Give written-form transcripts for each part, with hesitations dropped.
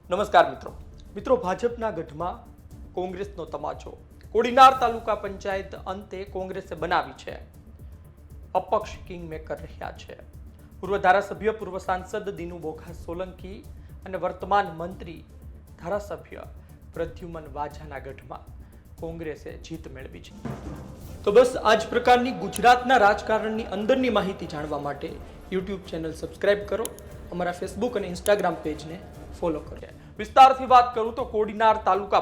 નમસ્કાર મિત્રો ભાજપના ગઢમાં કોંગ્રેસનો તમાચો। કોડીનાર તાલુકા પંચાયત અંતે કોંગ્રેસે બનાવી છે અપક્ષ કિંગ મેકર રહ્યા છે। પૂર્વ ધારાસભ્ય પૂર્વ સાંસદ દિનુ બોઘા સોલંકી અને વર્તમાન મંત્રી ધારાસભ્ય પ્રદ્યુમન વાજાના ગઢમાં કોંગ્રેસે જીત મેળવી છે। તો બસ આ જ પ્રકારની ગુજરાતના રાજકારણની અંદરની માહિતી જાણવા માટે યુટ્યુબ ચેનલ સબસ્ક્રાઇબ કરો, અમારા ફેસબુક અને ઇન્સ્ટાગ્રામ પેજને ફોલો કરો। વિસ્તારથી વાત કરું તો કોડીનાર તાલુકા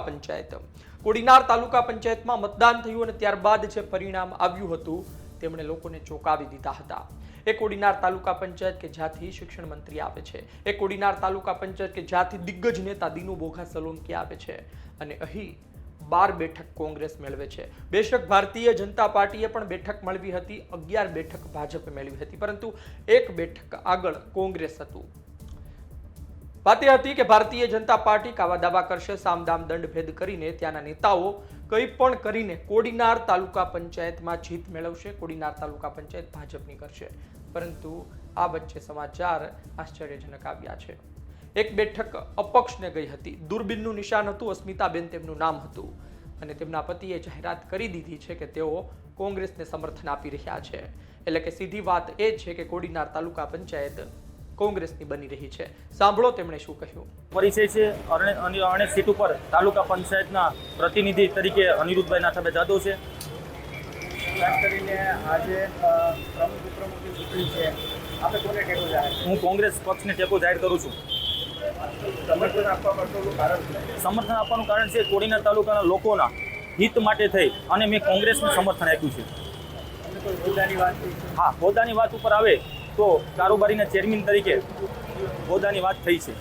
પંચાયતમાં મતદાન થયું અને ત્યારબાદ જે પરિણામ આવ્યું હતું તેમણે લોકોને ચોંકાવી દીધા હતા। એ કોડીનાર તાલુકા પંચાયત કે જ્યાંથી શિક્ષણ મંત્રી આવે છે, એ કોડીનાર તાલુકા પંચાયત કે જ્યાંથી દિગ્ગજ નેતા દિનુ બોઘા સોલંકી આવે છે અને અહીં 12 બેઠક કોંગ્રેસ મેળવે છે। બેશક ભારતીય જનતા પાર્ટીએ પણ બેઠક મેળવી હતી, 11 બેઠક ભાજપે મેળવી હતી, પરંતુ એક બેઠક આગળ કોંગ્રેસ હતું। વાત એ હતી કે ભારતીય જનતા પાર્ટી કાવા દાવા કરશે, સામદામ દંડ ભેદ કરીને ત્યાંના નેતાઓ કંઈ પણ કરીને કોડીનાર તાલુકા પંચાયતમાં જીત મેળવશે, કોડીનાર તાલુકા પંચાયત ભાજપની કરશે। પરંતુ આ વચ્ચે સમાચાર આશ્ચર્યજનક આવ્યા છે। એક બેઠક અપક્ષને ગઈ હતી, દૂરબીનનું નિશાન હતું, અસ્મિતાબેન તેમનું નામ હતું અને તેમના પતિએ જાહેરાત કરી દીધી છે કે તેઓ કોંગ્રેસને સમર્થન આપી રહ્યા છે। એટલે કે સીધી વાત એ છે કે કોડીનાર તાલુકા પંચાયત કોંગ્રેસની બની રહી છે। સાંભળો તેમણે શું કહ્યું। પરિચય છે અનેક સીટ ઉપર તાલુકા પંચાયતના પ્રતિનિધિ તરીકે અનિરુદ્ધભાઈ નાથાભાઈ જાદવ છે। ખાસ કરીને આજે પ્રમુખની ચૂંટણી છે, આપણે કોને ટેકો જાહેર કર્યો? હું કોંગ્રેસ પક્ષને ટેકો જાહેર કરું છું। સમર્થન આપવા પાછળનું કારણ છે? સમર્થન આપવાનું કારણ છે કોડીનાર તાલુકાના લોકોના હિત માટે થઈ અને મેં કોંગ્રેસને સમર્થન આપ્યું છે। તમને કોઈ હોદ્દાની વાત થઈ છે? હા, હોદ્દાની વાત ઉપર આવે તો કારોબારીના ચેરમેન તરીકે હોદ્દાની વાત થઈ છે,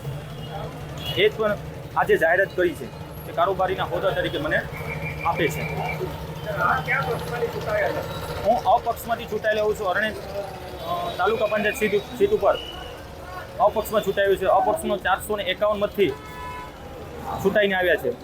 એ જ પણ આજે જાહેરાત કરી છે કે કારોબારીના હોદ્દા તરીકે મને આપે છે। ક્યાં પક્ષમાંથી ચૂંટાયા હતા? હું અપક્ષમાંથી ચૂંટાયેલો છું। અરણેજ તાલુકા પંચાયત સીટ ઉપર અપક્ષમાં ચૂંટાયું છે। અપક્ષનો 451 મતથી ચૂંટાઈને આવ્યા છે।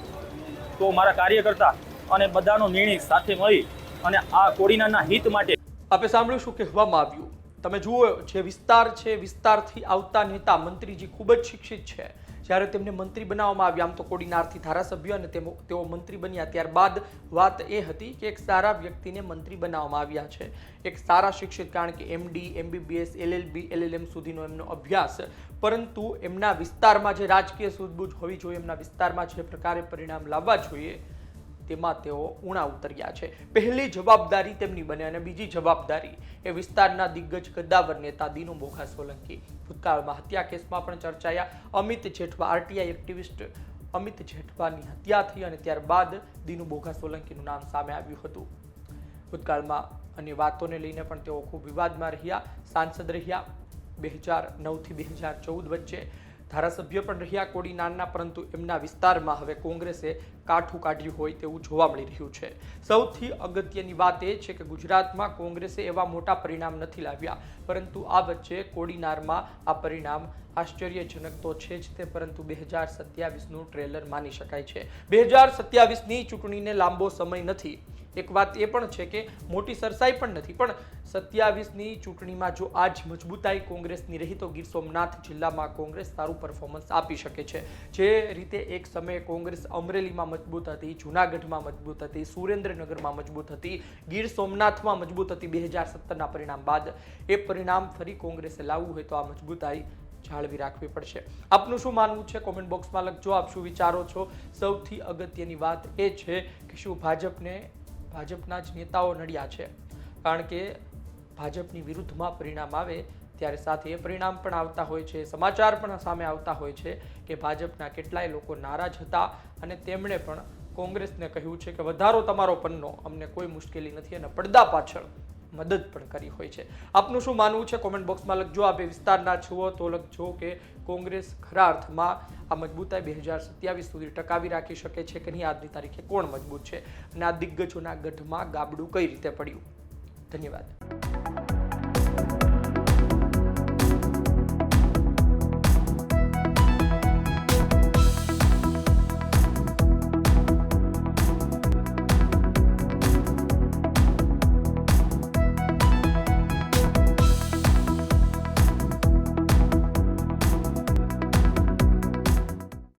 તો મારા કાર્યકર્તા અને બધાનો નિર્ણય સાથે મળી અને આ કોડીનારના હિત માટે આપે સાંભળ્યું શું કહેવામાં આવ્યું। તમે જુઓ, જે વિસ્તાર છે, વિસ્તારથી આવતા નેતા મંત્રીજી ખૂબ જ શિક્ષિત છે। જ્યારે તેમને મંત્રી બનાવવામાં આવ્યા, આમ તો કોડીનારથી ધારાસભ્ય અને તેઓ મંત્રી બન્યા, ત્યારબાદ વાત એ હતી કે એક સારા વ્યક્તિને મંત્રી બનાવવામાં આવ્યા છે, એક સારા શિક્ષિત, કારણ કે MD, MBBS, LLB, LLM સુધીનો એમનો અભ્યાસ, પરંતુ એમના વિસ્તારમાં જે રાજકીય સૂઝબૂઝ હોવી જોઈએ, એમના વિસ્તારમાં જે પ્રકારે પરિણામ લાવવા જોઈએ તેમાં તેઓ ઉણા ઉતર્યા છે। પહેલી જવાબદારી તેમની બને અને બીજી જવાબદારી એ વિસ્તારના દિગ્ગજ કદ્દાવર નેતા દિનુ બોઘા સોલંકી ભૂતકાળમાં હત્યા કેસમાં પણ ચર્ચાયા। અમિત જેઠવા, RTI એક્ટિવિસ્ટ અમિત જેઠવાની હત્યા થઈ અને ત્યારબાદ દિનુ બોઘા સોલંકીનું નામ સામે આવ્યું હતું। ભૂતકાળમાં અન્ય વાતોને લઈને પણ તેઓ ખૂબ વિવાદમાં રહ્યા, સાંસદ રહ્યા, 2009 થી 2014 વચ્ચે ધારાસભ્ય પણ રહ્યા કોડીનારના, પરંતુ એમના વિસ્તારમાં હવે કોંગ્રેસે કાઠું કાઢ્યું હોય તેવું જોવા મળી રહ્યું છે। સૌથી અગત્યની વાત એ છે કે ગુજરાતમાં કોંગ્રેસે એવા મોટા પરિણામ નથી લાવ્યા, પરંતુ આ વચ્ચે કોડીનારમાં આ પરિણામ આશ્ચર્યજનક તો છે જ તે, પરંતુ 2027નું ટ્રેલર માની શકાય છે। 2027ની ચૂંટણીને લાંબો સમય નથી। એક વાત એ પણ છે કે મોટી સરસાઈ પણ નથી, પણ 27ની ચૂંટણીમાં જો આજ મજબૂતાઈ કોંગ્રેસની રહી તો ગીર સોમનાથ જિલ્લામાં કોંગ્રેસ સારું પરફોર્મન્સ આપી શકે છે। જે રીતે એક સમયે કોંગ્રેસ અમરેલીમાં મજબૂત હતી, જૂનાગઢમાં મજબૂત હતી, સુરેન્દ્રનગરમાં મજબૂત હતી, ગીર સોમનાથમાં મજબૂત હતી, 2017ના પરિણામ બાદ એ પરિણામ ફરી કોંગ્રેસે લાવવું હોય તો આ મજબૂતાઈ જાળવી રાખવી પડશે। આપનું શું માનવું છે કોમેન્ટ બોક્સમાં લખજો। આપ શું વિચારો છો? સૌથી અગત્યની વાત એ છે કે શું ભાજપના જ નેતાઓ નડ્યા છે? કારણ કે ભાજપની વિરુદ્ધમાં પરિણામ આવે ત્યારે સાથે એ પરિણામ પણ આવતા હોય છે, સમાચાર પણ સામે આવતા હોય છે કે ભાજપના કેટલાય લોકો નારાજ હતા અને તેમણે પણ કોંગ્રેસને કહ્યું છે કે વધારો તમારો પન્નો, અમને કોઈ મુશ્કેલી નથી, અને પડદા પાછળ મદદ પણ કરી હોય છે। આપનું શું માનવું છે કોમેન્ટ બોક્સમાં લખજો। આપે વિસ્તારના છો તો લખજો કે કોંગ્રેસ ખરા અર્થમાં આ મજબૂતાઈ 2027 સુધી ટકાવી રાખી શકે છે કે નહીં, આજની તારીખે કોણ મજબૂત છે અને આ દિગ્ગજોના ગઢમાં ગાબડું કઈ રીતે પડ્યું। ધન્યવાદ।